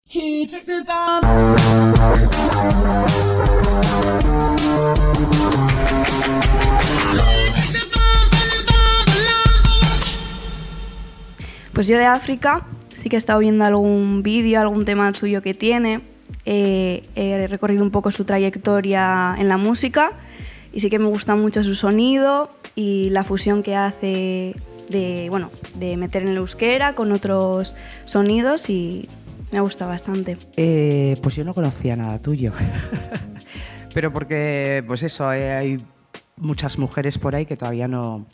He took the bomb. Pues yo de África sí que he estado viendo algún vídeo, algún tema suyo que tiene. He recorrido un poco su trayectoria en la música y sí que me gusta mucho su sonido y la fusión que hace de meter en el euskera con otros sonidos y me gusta bastante. Pues yo no conocía nada tuyo, pero porque pues eso, hay muchas mujeres por ahí que todavía no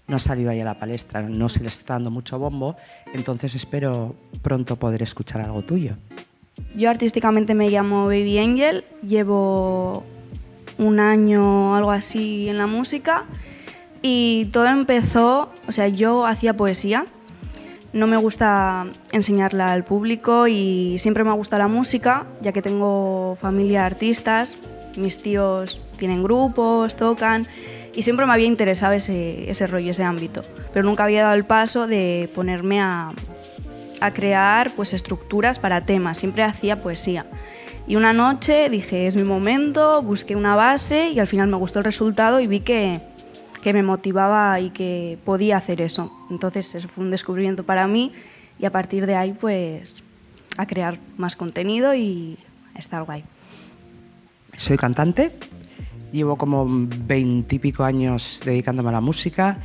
han salido ahí a la palestra, no se les está dando mucho bombo, entonces espero pronto poder escuchar algo tuyo. Yo artísticamente me llamo Baby Angel, llevo un año o algo así en la música y todo empezó, o sea, yo hacía poesía, no me gusta enseñarla al público y siempre me ha gustado la música, ya que tengo familia de artistas, mis tíos tienen grupos, tocan y siempre me había interesado ese rollo, ese ámbito, pero nunca había dado el paso de ponerme a crear pues estructuras para temas, siempre hacía poesía. Y una noche dije, es mi momento, busqué una base y al final me gustó el resultado y vi que me motivaba y que podía hacer eso. Entonces eso fue un descubrimiento para mí y a partir de ahí pues a crear más contenido y a estar guay. Soy cantante, llevo como 20 y pico años dedicándome a la música.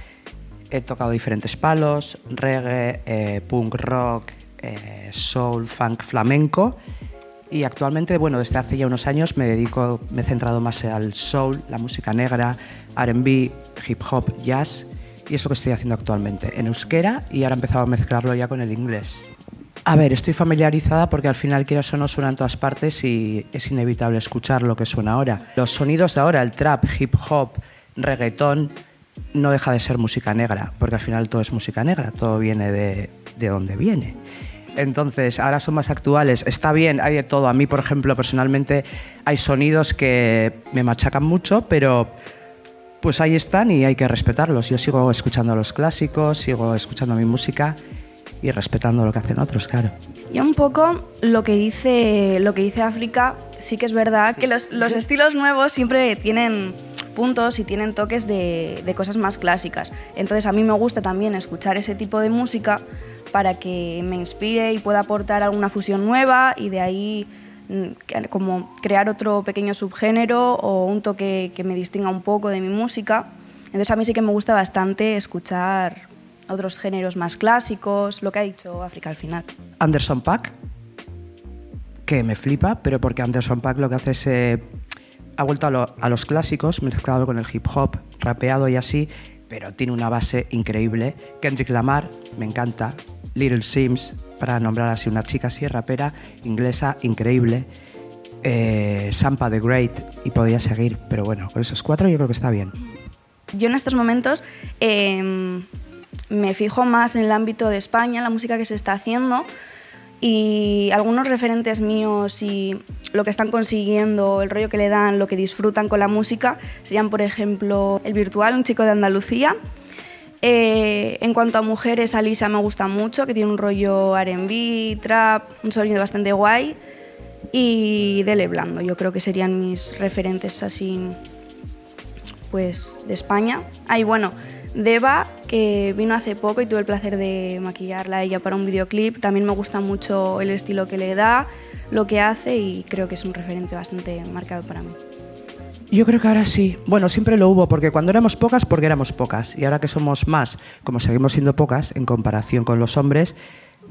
He tocado diferentes palos, reggae, punk rock, soul, funk, flamenco y actualmente, bueno, desde hace ya unos años me he centrado más al soul, la música negra, R&B, hip hop, jazz y es lo que estoy haciendo actualmente en euskera y ahora he empezado a mezclarlo ya con el inglés. A ver, estoy familiarizada porque al final, quieras o no, suena en todas partes y es inevitable escuchar lo que suena ahora. Los sonidos de ahora, el trap, hip hop, reggaetón, no deja de ser música negra, porque al final todo es música negra, todo viene de donde viene. Entonces, ahora son más actuales, está bien, hay de todo. A mí, por ejemplo, personalmente, hay sonidos que me machacan mucho, pero pues ahí están y hay que respetarlos. Yo sigo escuchando los clásicos, sigo escuchando mi música y respetando lo que hacen otros, claro. Y un poco lo que dice África, sí que es verdad que los estilos nuevos siempre tienen puntos y tienen toques de cosas más clásicas. Entonces a mí me gusta también escuchar ese tipo de música para que me inspire y pueda aportar alguna fusión nueva y de ahí como crear otro pequeño subgénero o un toque que me distinga un poco de mi música. Entonces a mí sí que me gusta bastante escuchar otros géneros más clásicos, lo que ha dicho África al final. Anderson .Paak, que me flipa, pero porque Anderson .Paak lo que hace es ha vuelto a los clásicos, mezclado con el hip hop, rapeado y así, pero tiene una base increíble. Kendrick Lamar, me encanta. Little Sims, para nombrar así una chica así, rapera, inglesa, increíble. Sampa the Great, y podría seguir, pero bueno, con esos 4 yo creo que está bien. Yo en estos momentos me fijo más en el ámbito de España, la música que se está haciendo, y algunos referentes míos y lo que están consiguiendo, el rollo que le dan, lo que disfrutan con la música, serían, por ejemplo, El Virtual, un chico de Andalucía. En cuanto a mujeres, Alisa me gusta mucho, que tiene un rollo R&B, trap, un sonido bastante guay, y Dele Blando, yo creo que serían mis referentes así, pues, de España. Y bueno, Deva, que vino hace poco y tuve el placer de maquillarla a ella para un videoclip. También me gusta mucho el estilo que le da, lo que hace y creo que es un referente bastante marcado para mí. Yo creo que ahora sí. Bueno, siempre lo hubo, porque cuando éramos pocas, porque éramos pocas. Y ahora que somos más, como seguimos siendo pocas, en comparación con los hombres,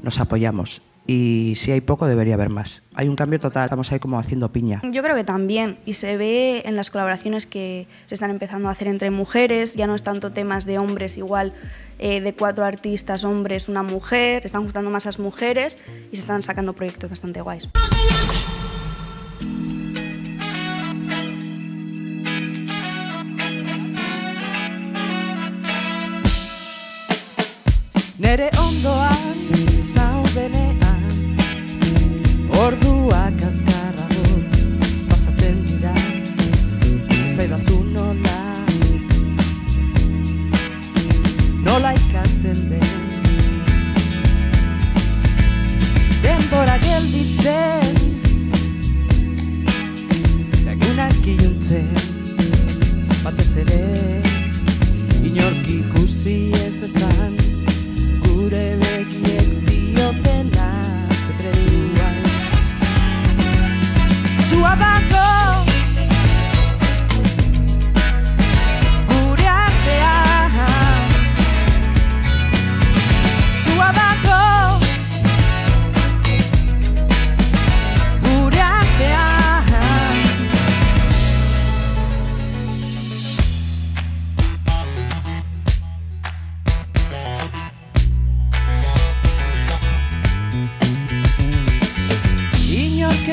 nos apoyamos. Y si hay poco, debería haber más. Hay un cambio total, estamos ahí como haciendo piña. Yo creo que también, y se ve en las colaboraciones que se están empezando a hacer entre mujeres, ya no es tanto temas de hombres igual, de 4 artistas, hombres, una mujer, se están juntando más las mujeres y se están sacando proyectos bastante guays. Nere ondoan zaudenean orduak azkarrago pasatzen dira ezaidazu nola ikasten den denbora gelditzen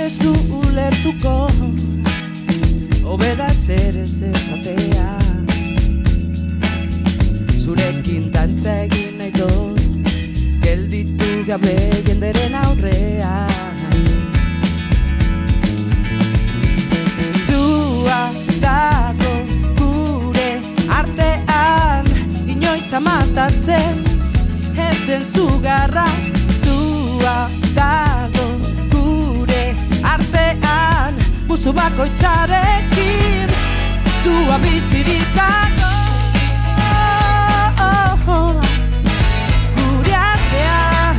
ez du ulertuko, hobeda ezer ez ezatea. Zurekin dantza egin nahi dut, gelditu gabe jenderen aurrean. Zua dago gure artean, inoiz amatatzen ez den zugarra. Zua dago gure artean, musu bakoitzarekin, zua bizirik dago. Gure artean,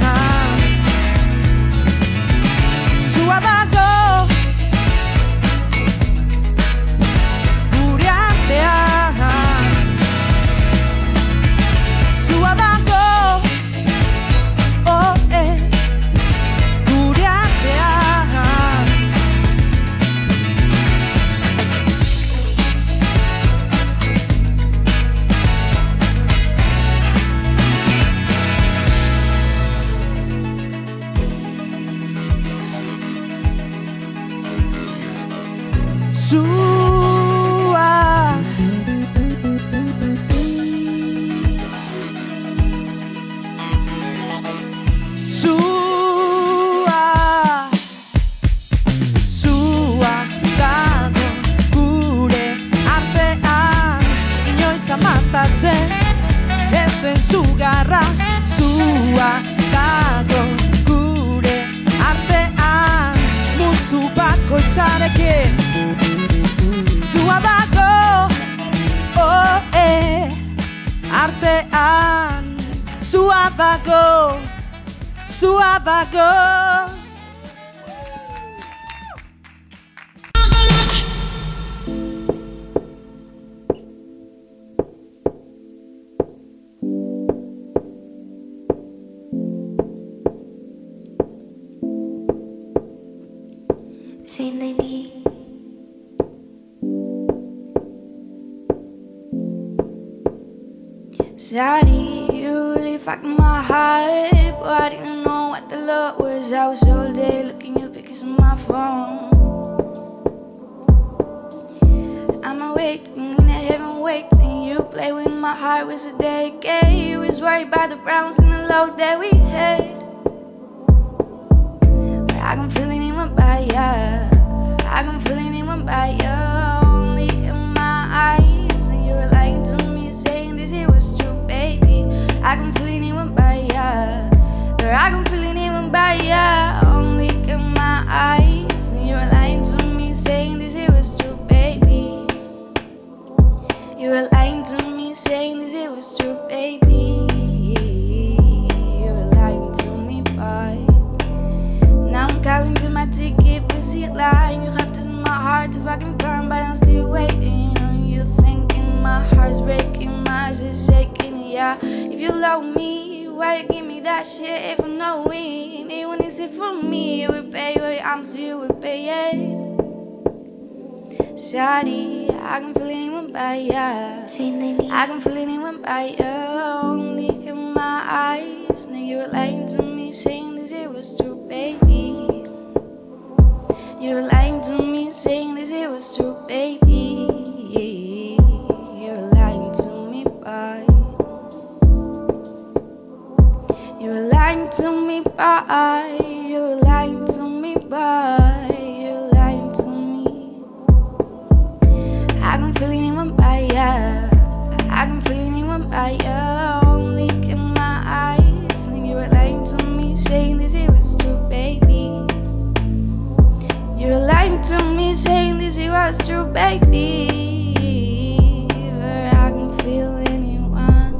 zua dago. Gure artean, zua dago. Oh, gure artean. Zua Zua dago gure artean, inoiz amatatzen ez den zugarra. Zua dago gure artean, musu bakoitzarekin, zua dago, oh, artean, zua dago, zua dago. Zein nahi ni Shawty, you really fucked my heart, but I didn't know what the love was. I was all day looking you pictures on my phone. I'm waiting in heaven, waiting. You play with my heart, was a decade. You was worried about the browns and the load that we had, but I can feel it in my body, yeah. I can feel it in my body, yeah. Only in my eyes, and you were lying to me, saying this it was true, baby. I can feel it in my body, yeah. I can feel it in my body, yeah. Only in my eyes, and you were lying to me, saying this it was true, baby. You were lying to me, saying this it was true, baby. You were lying to me, boy. Now I'm calling to my ticket, pussy line. You have to my heart to fucking burn, but I'm still waiting on you. Thinking my heart's breaking, my eyes is shaking, yeah. If you love me, why you give me that shit if I'm knowing? Even if it's for me, you would pay your arms, you would pay it. Shawty, I can feel it in my body, yeah. I can feel it in my body, yeah. Only in my eyes, now you were lying to me, saying this it was true, baby. You were lying to me, saying this it was true, baby. You were lying to me, boy. You were lying to me, boy. You were lying to me, boy. You were lying to me. I can feel it in my body, yeah. I can feel it in my body, yeah. Only in my eyes, and you were lying to me, saying this it was true, baby. You were lying to me, saying this it was true, baby. But I can feel anyone.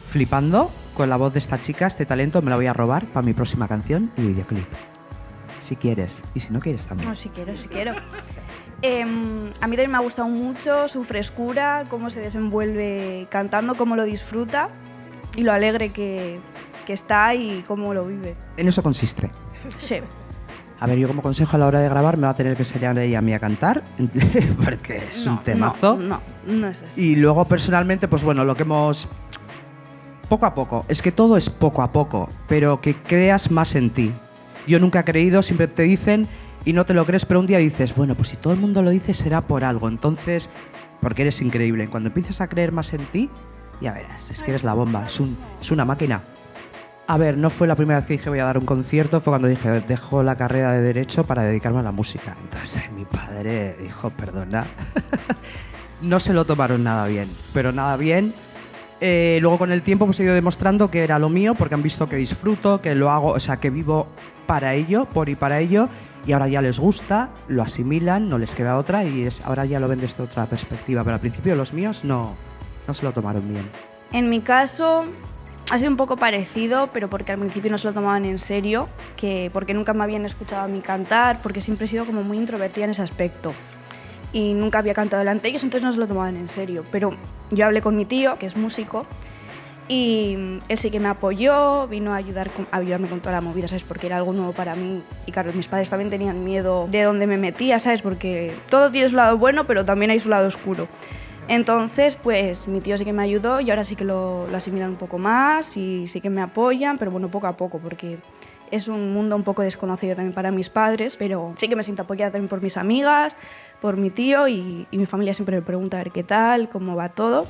Flipando con la voz de esta chica, este talento me lo voy a robar para mi próxima canción y videoclip. Si quieres, y si no quieres también. No, si quiero, si quiero. A mí también me ha gustado mucho su frescura, cómo se desenvuelve cantando, cómo lo disfruta y lo alegre que está y cómo lo vive. En eso consiste. Sí. A ver, yo como consejo a la hora de grabar me va a tener que enseñar ella a mí a cantar, porque es un temazo. No es así. Y luego personalmente, pues bueno, lo que hemos... Poco a poco, es que todo es poco a poco, pero que creas más en ti. Yo nunca he creído, siempre te dicen y no te lo crees, pero un día dices, bueno, pues si todo el mundo lo dice será por algo, entonces, porque eres increíble. Cuando empieces a creer más en ti, ya verás, es que eres la bomba, es una máquina. A ver, no fue la primera vez que dije voy a dar un concierto, fue cuando dije dejo la carrera de Derecho para dedicarme a la música. Entonces mi padre dijo, perdona, no se lo tomaron nada bien, pero nada bien. Luego con el tiempo pues he ido demostrando que era lo mío, porque han visto que disfruto, que lo hago, o sea, que vivo para ello, por y para ello, y ahora ya les gusta, lo asimilan, no les queda otra, y ahora ya lo ven desde otra perspectiva, pero al principio los míos no se lo tomaron bien. En mi caso ha sido un poco parecido, pero porque al principio no se lo tomaban en serio, porque nunca me habían escuchado a mí cantar, porque siempre he sido como muy introvertida en ese aspecto. Y nunca había cantado delante de ellos, entonces no se lo tomaban en serio. Pero yo hablé con mi tío, que es músico, y él sí que me apoyó, vino a ayudarme con toda la movida, ¿sabes? Porque era algo nuevo para mí. Y claro, mis padres también tenían miedo de dónde me metía, ¿sabes? Porque todo tiene su lado bueno, pero también hay su lado oscuro. Entonces, pues mi tío sí que me ayudó y ahora sí que lo asimilan un poco más y sí que me apoyan, pero bueno, poco a poco, porque es un mundo un poco desconocido también para mis padres, pero sí que me siento apoyada también por mis amigas, por mi tío y mi familia siempre me pregunta a ver qué tal, cómo va todo,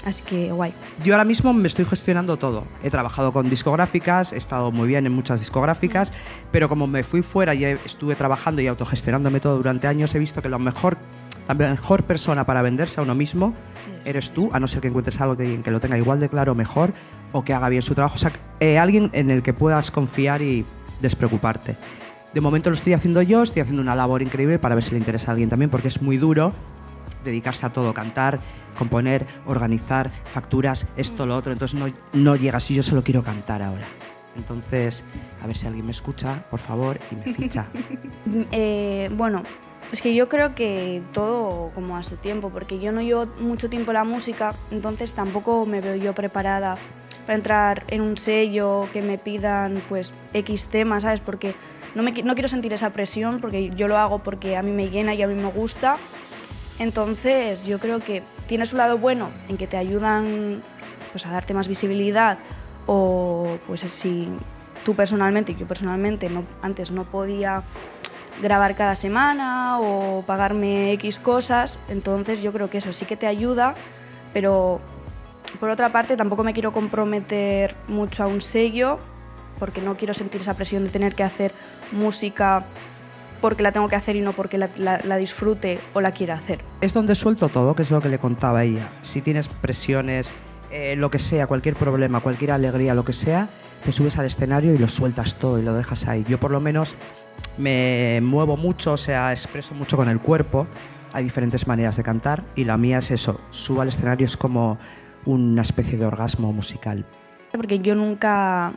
así que guay. Yo ahora mismo me estoy gestionando todo. He trabajado con discográficas, he estado muy bien en muchas discográficas, pero como me fui fuera y estuve trabajando y autogestionándome todo durante años, he visto que la mejor persona para venderse a uno mismo eres tú, a no ser que encuentres algo que lo tenga igual de claro o mejor o que haga bien su trabajo. O sea, alguien en el que puedas confiar y despreocuparte. De momento lo estoy haciendo yo, estoy haciendo una labor increíble para ver si le interesa a alguien también, porque es muy duro dedicarse a todo, cantar, componer, organizar, facturas, esto, lo otro. Entonces no llega si yo solo quiero cantar ahora. Entonces, a ver si alguien me escucha, por favor, y me ficha. Bueno, es que yo creo que todo como a su tiempo, porque yo no llevo mucho tiempo en la música, entonces tampoco me veo yo preparada para entrar en un sello que me pidan pues X temas, ¿sabes? Porque no quiero sentir esa presión, porque yo lo hago porque a mí me llena y a mí me gusta. Entonces yo creo que tiene su lado bueno en que te ayudan pues, a darte más visibilidad, o pues si tú personalmente y yo personalmente antes no podía grabar cada semana o pagarme X cosas, entonces yo creo que eso sí que te ayuda, pero por otra parte tampoco me quiero comprometer mucho a un sello porque no quiero sentir esa presión de tener que hacer música porque la tengo que hacer y no porque la disfrute o la quiera hacer. Es donde suelto todo, que es lo que le contaba a ella. Si tienes presiones, lo que sea, cualquier problema, cualquier alegría, lo que sea, te subes al escenario y lo sueltas todo y lo dejas ahí. Yo por lo menos me muevo mucho, o sea, expreso mucho con el cuerpo. Hay diferentes maneras de cantar y la mía es eso, subo al escenario, es como una especie de orgasmo musical. Porque yo nunca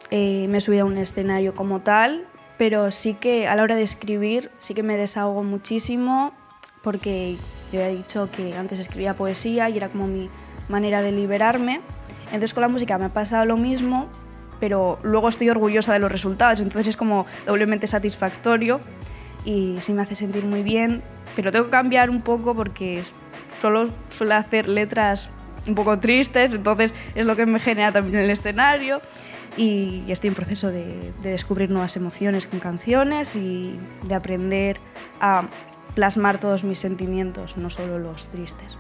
me he subido a un escenario como tal, pero sí que a la hora de escribir sí que me desahogo muchísimo, porque yo he dicho que antes escribía poesía y era como mi manera de liberarme. Entonces con la música me ha pasado lo mismo, pero luego estoy orgullosa de los resultados, entonces es como doblemente satisfactorio y sí me hace sentir muy bien, pero tengo que cambiar un poco porque solo suelo hacer letras un poco tristes, entonces es lo que me genera también el escenario y estoy en proceso de descubrir nuevas emociones con canciones y de aprender a plasmar todos mis sentimientos, no solo los tristes.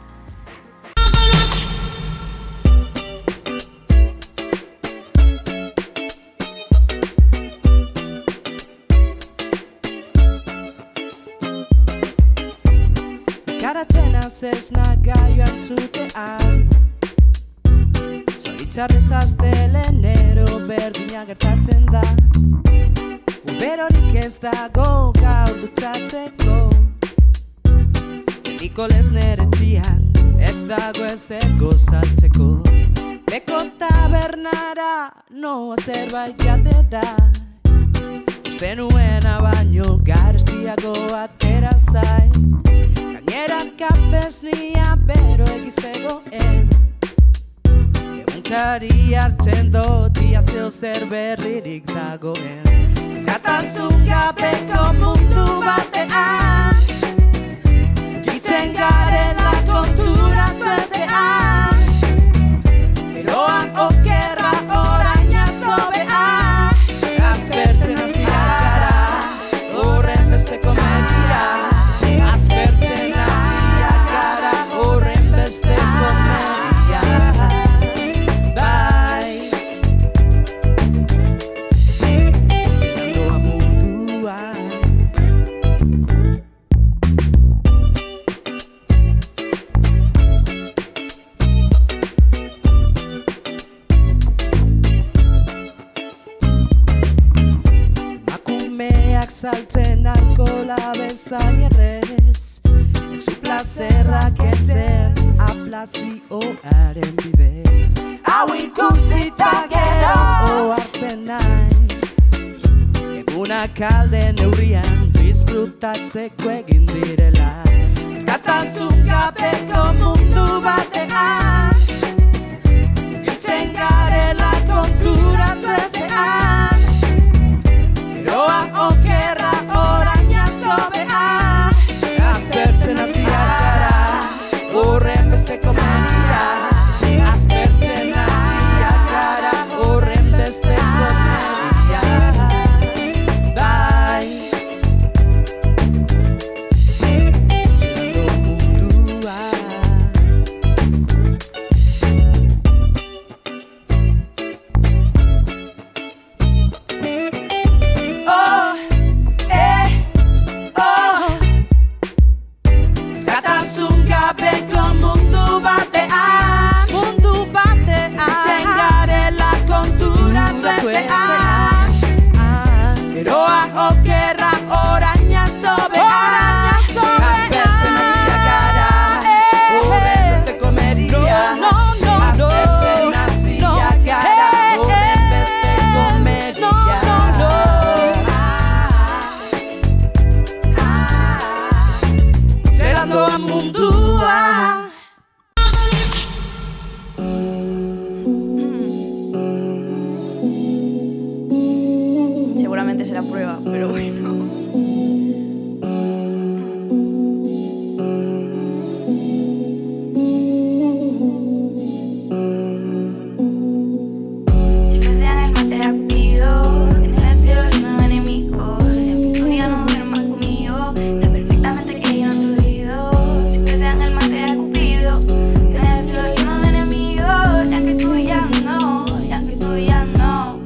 Nagayoan zutean Zoritzarrez asteleenero berdina gertatzen da Uberorik ez dago gaur dutxatzeko Nikoles nere txian ez dago ezer gozatzeko Beko tabernara noa zerbait jatera Uste nuena baino garestiago atera zait Gainera kafesnia bero egizegoen Egunka Ondari hartzen dut ia zeo zer berririk dagoen Eskatasun gabeko mundu batean Gitzen garela konturatu ezean Geroan okerra oraina zobean Aspertzen hasia gara horren beste komedia Aspertzen hasia gara horren beste komedia Bai Zerandoa munduan Emakumeak saltzen alkola bezain errez Sexu plazerrak etzen aplazioaren bidez Hau ikusita gero hartzen nahi Egunak alde neurrian disfrutatzeko egin direla Eskatasun gabeko mundu batean Giltzen garela konturatu ezean Geroa okerra oraina zobean Aspertzen hasia gara horren beste komedia Aspertzen hasia gara horren beste komedia Bai Zerando munduan Oh, oh Eskatasun gabeko mundu batean Gitzen garela konturatu ezean Geroa okerra oraina zobean Aspertzen hasia gara horren beste komedia Aspertzen hasia gara horren beste komedia Zerandoa mundua Seguramente será prueba, pero bueno. Si fuese Ángel mataría a Cupido, tener el cielo lleno de enemigos. Y aunque tú ya no duermas conmigo, está perfectamente que yo no te olvido. Si fuese Ángel mataría a Cupido, tener el cielo lleno de enemigos. Y aunque tú ya no, y aunque tú ya no.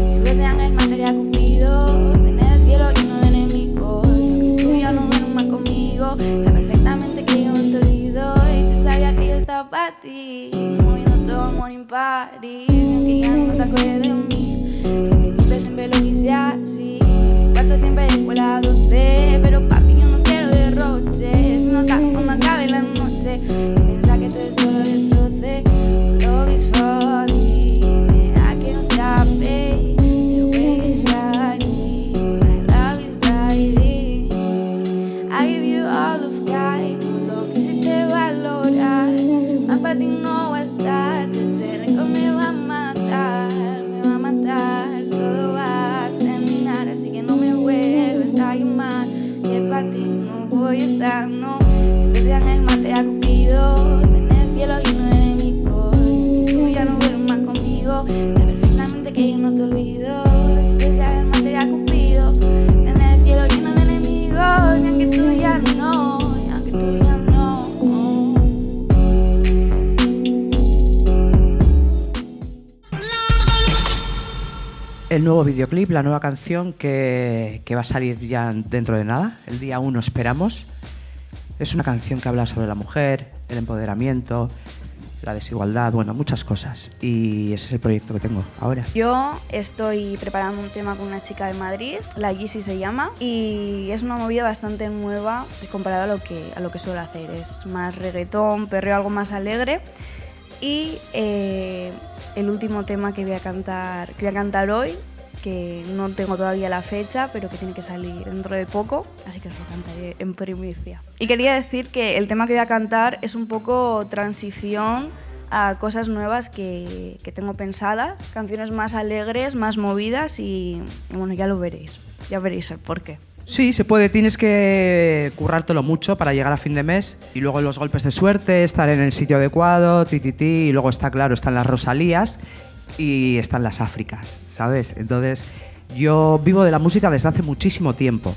Si fuese Ángel mataría a Cupido, tener el cielo lleno de enemigos. Y aunque tú ya no duermas conmigo, está perfectamente que yo no te olvido. Y te sabía que yo estaba para ti, moviendo todo el morning party. Y aunque ya no te acuerdes de mí, desde el principio siempre lo quise así. Mi cuarto siempre después de las 12, pero papi yo no quiero derroches. No está cuando acabe la noche. Si piensas que todo esto lo destroce, love is funny, I can't stop it. The way you shiny, my love is blinding. I give you all of kind, lo que sí te valorar. Más para ti no va a estar, este rencor me va a matar, me va a matar. Todo va a terminar, así que no me vuelvas a llamar. Que para ti no voy a estar, no. Si fuese Ángel mataría a Cupido, tener el cielo lleno de enemigos. Y aunque tú ya no duermas conmigo, está perfectamente que yo no te olvido. Si fuese Ángel mataría a Cupido, tener el cielo lleno de enemigos. Y aunque tú ya no, y aunque tú ya no. El nuevo videoclip, la nueva canción que va a salir ya dentro de nada, el día 1 esperamos. Es una canción que habla sobre la mujer, el empoderamiento, la desigualdad, bueno, muchas cosas. Y ese es el proyecto que tengo ahora. Yo estoy preparando un tema con una chica de Madrid, la Yeezy se llama, y es una movida bastante nueva comparado a lo que suelo hacer. Es más reggaetón, perreo, algo más alegre. Y el último tema que voy a cantar hoy, que no tengo todavía la fecha, pero que tiene que salir dentro de poco, así que os lo cantaré en primicia. Y quería decir que el tema que voy a cantar es un poco transición a cosas nuevas que tengo pensadas, canciones más alegres, más movidas y bueno, ya veréis el porqué. Sí, se puede, tienes que currártelo mucho para llegar a fin de mes y luego los golpes de suerte, estar en el sitio adecuado, y luego está claro, están las Rosalías y están las Áfricas, ¿sabes? Entonces, yo vivo de la música desde hace muchísimo tiempo.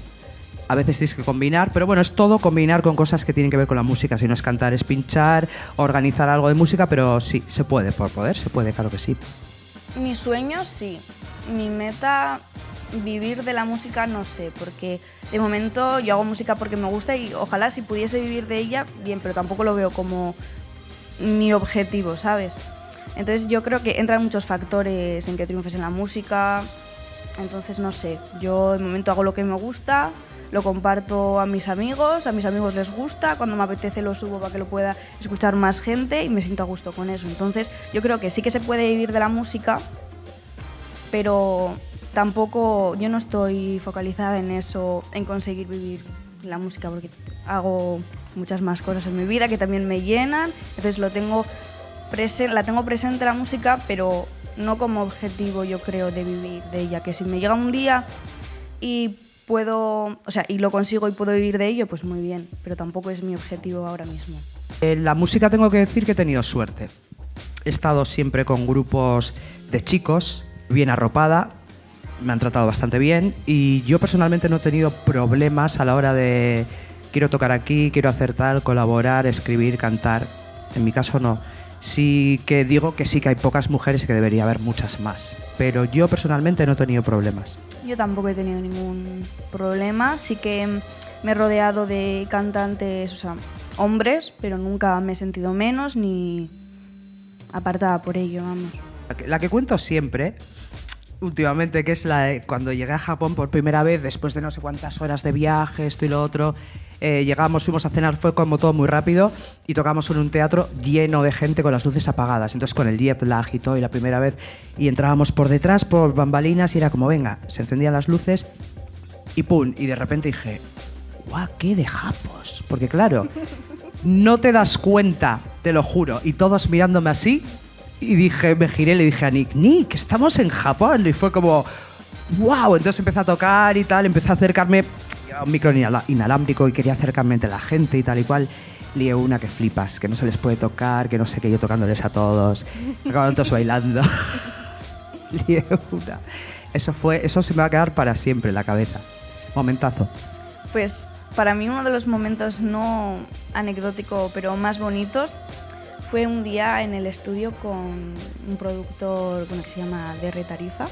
A veces tienes que combinar, pero bueno, es todo combinar con cosas que tienen que ver con la música. Si no es cantar, es pinchar, organizar algo de música, pero sí, se puede, por poder, se puede, claro que sí. Mi sueño, sí. Mi meta, vivir de la música, no sé, porque de momento yo hago música porque me gusta y ojalá si pudiese vivir de ella, bien, pero tampoco lo veo como mi objetivo, ¿sabes? Entonces yo creo que entran muchos factores en que triunfes en la música, entonces no sé, yo de momento hago lo que me gusta, lo comparto a mis amigos les gusta, cuando me apetece lo subo para que lo pueda escuchar más gente y me siento a gusto con eso. Entonces yo creo que sí que se puede vivir de la música, pero tampoco, yo no estoy focalizada en eso, en conseguir vivir de la música, porque hago muchas más cosas en mi vida que también me llenan, entonces la tengo presente la música, pero no como objetivo, yo creo, de vivir de ella, que si me llega un día y puedo, o sea, y lo consigo y puedo vivir de ello, pues muy bien, pero tampoco es mi objetivo ahora mismo. En la música tengo que decir que he tenido suerte. He estado siempre con grupos de chicos, bien arropada, me han tratado bastante bien y yo personalmente no he tenido problemas a la hora de quiero tocar aquí, quiero hacer tal, colaborar, escribir, cantar. En mi caso no. Sí que digo que sí que hay pocas mujeres y que debería haber muchas más, pero yo personalmente no he tenido problemas. Yo tampoco he tenido ningún problema, sí que me he rodeado de cantantes, o sea, hombres, pero nunca me he sentido menos ni apartada por ello, vamos. La que cuento siempre, últimamente, que es la de cuando llegué a Japón por primera vez, después de no sé cuántas horas de viaje, esto y lo otro, llegamos, fuimos a cenar, fue como todo muy rápido y tocamos en un teatro lleno de gente con las luces apagadas, entonces con el jet lag y todo, y la primera vez, y entrábamos por detrás, por bambalinas, y era como, venga, se encendían las luces y pum, y de repente dije, guau, qué de japos, porque claro, no te das cuenta, te lo juro, y todos mirándome así, y dije, me giré y le dije a Nick, estamos en Japón, y fue como, wow, entonces empecé a tocar y tal, empecé a acercarme a un micro inalámbrico y quería acercarme entre la gente y tal y cual. Lié una que flipas, que no se les puede tocar, que no sé qué, yo tocándoles a todos, acabaron todos bailando. Lié una. Eso se me va a quedar para siempre en la cabeza. Momentazo. Pues para mí uno de los momentos no anecdótico, pero más bonitos, fue un día en el estudio con un productor que se llama DR Tarifa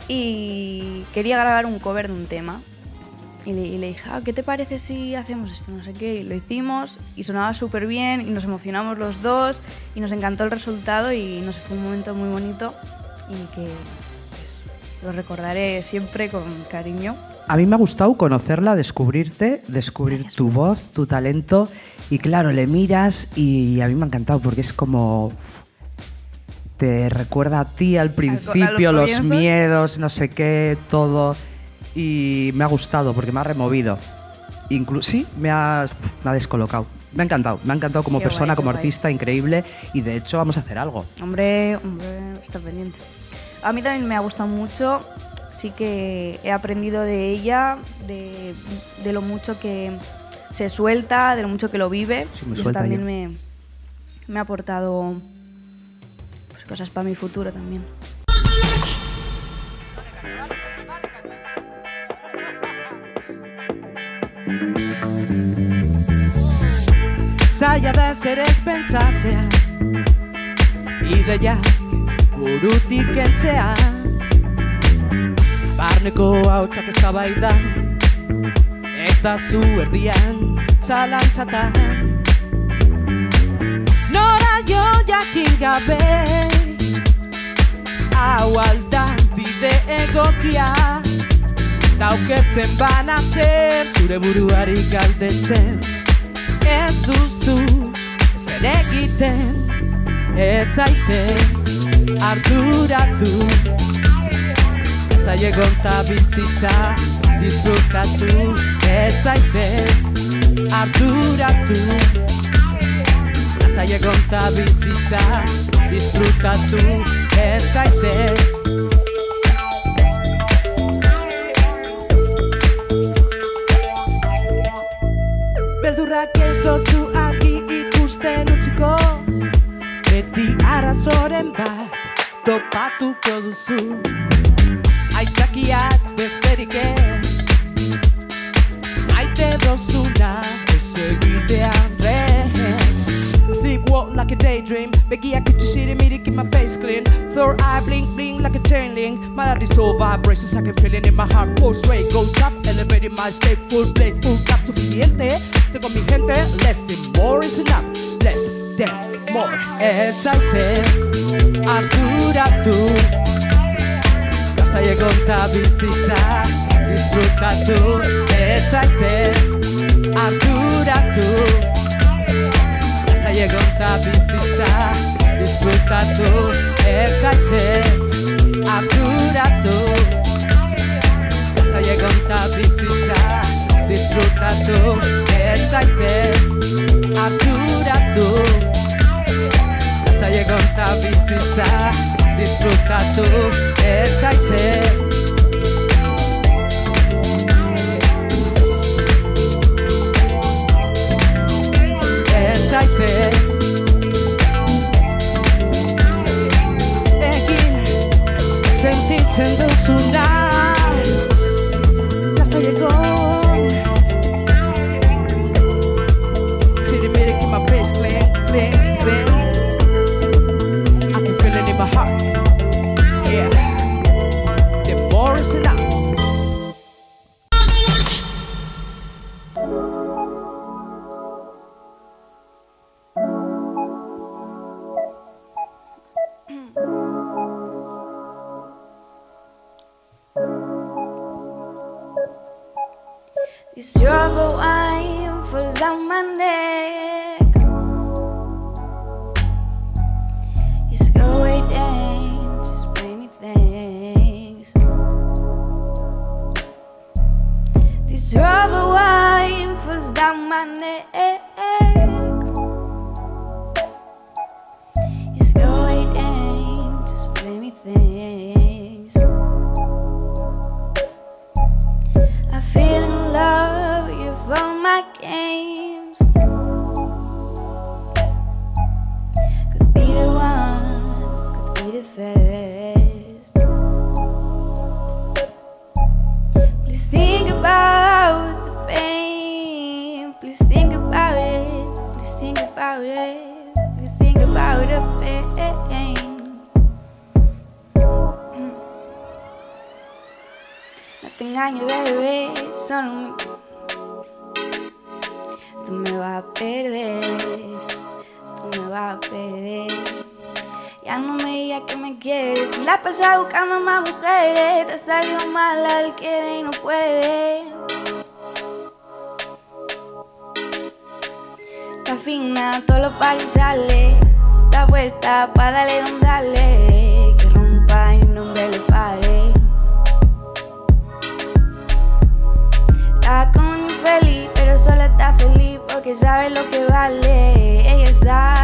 y quería grabar un cover de un tema. Y le dije, ¿qué te parece si hacemos esto? No sé qué, y lo hicimos y sonaba súper bien y nos emocionamos los dos y nos encantó el resultado y no sé, fue un momento muy bonito y que pues, lo recordaré siempre con cariño. A mí me ha gustado conocerla, descubrir tu voz, tu talento y claro, le miras y a mí me ha encantado porque es como te recuerda a ti al principio, los miedos, no sé qué, todo. Y me ha gustado porque me ha removido. Sí, me ha descolocado. Me ha encantado como qué persona, guay, como guay. artista, increíble. Y de hecho vamos a hacer algo. Hombre, está pendiente. A mí también me ha gustado mucho. Sí que he aprendido de ella, de lo mucho que se suelta, de lo mucho que lo vive. Sí, me y eso suelta también me ha aportado pues, cosas para mi futuro también. Zaila da zerez pentsatzea Ideiak burutik kentzea Barneko hautsak eztabaidan Eta zu erdian zalantzatan Nora jo jakin gabe Hau aldan bide egokia Daukertzen bana zer zure buruari galdetzen Ez duzu zer egiten Ez zaite arduratu Ez zaiegon ta bizitza disfrutatu Ez zaite arduratu Ez Lasai egon ta bizitza, disfrutatu ez zaitez. Beldurrak ez dotu argi ikusten utziko, beti arazoren bat topatuko duzu. Aitzakiak besterik ez, maite dozuna ez egitean rez. I see you walk like a daydream, begiak itxi mirik in my face clean. Third eye blink blink like a chain link. Melody soul vibrations I can feel it in my heart. Pulse rate goes up, elevating my state. Full plate, full cap suficiente. Tengo mi gente, less than more is enough. Less than more. Ez zaitez, arduratu. Lasai egon ta bizitza, disfrutatu. Ez zaitez, arduratu. Lasai egon ta bizitza, disfrutatu. Ez zaitez, arduratu. Lasai egon ta bizitza, disfrutatu. Ez zaitez, arduratu. Lasai egon ta bizitza, disfrutatu. Ez zaitez. Ez zaitez. Egin sentitzen duzuna. Lasai egon. Zirimirik in my face, clean, clean, clean. I can feel it in my heart. Yeah, the more is enough. This drop of wine falls down my neck. Just go waiting to explain me things. This drop of wine falls down my neck. Just go waiting to explain me things. I feel in love, you've all my games. Could be the one, could be the first. Please think about the pain. Please think about it. Please think about it. Please think about the pain. No te engañes, bebé, solo tú me vas a perder, tú me vas a perder. Ya no me digas que me quieres, la pasas buscando más mujeres. Te ha salido mal al quiere y no puede. Está fina, todos los paris sale. Está puesta pa' darle donde darle. Que rompa y no me le pare. Está con un infeliz, pero solo está feliz porque sabe lo que vale. Ella sabe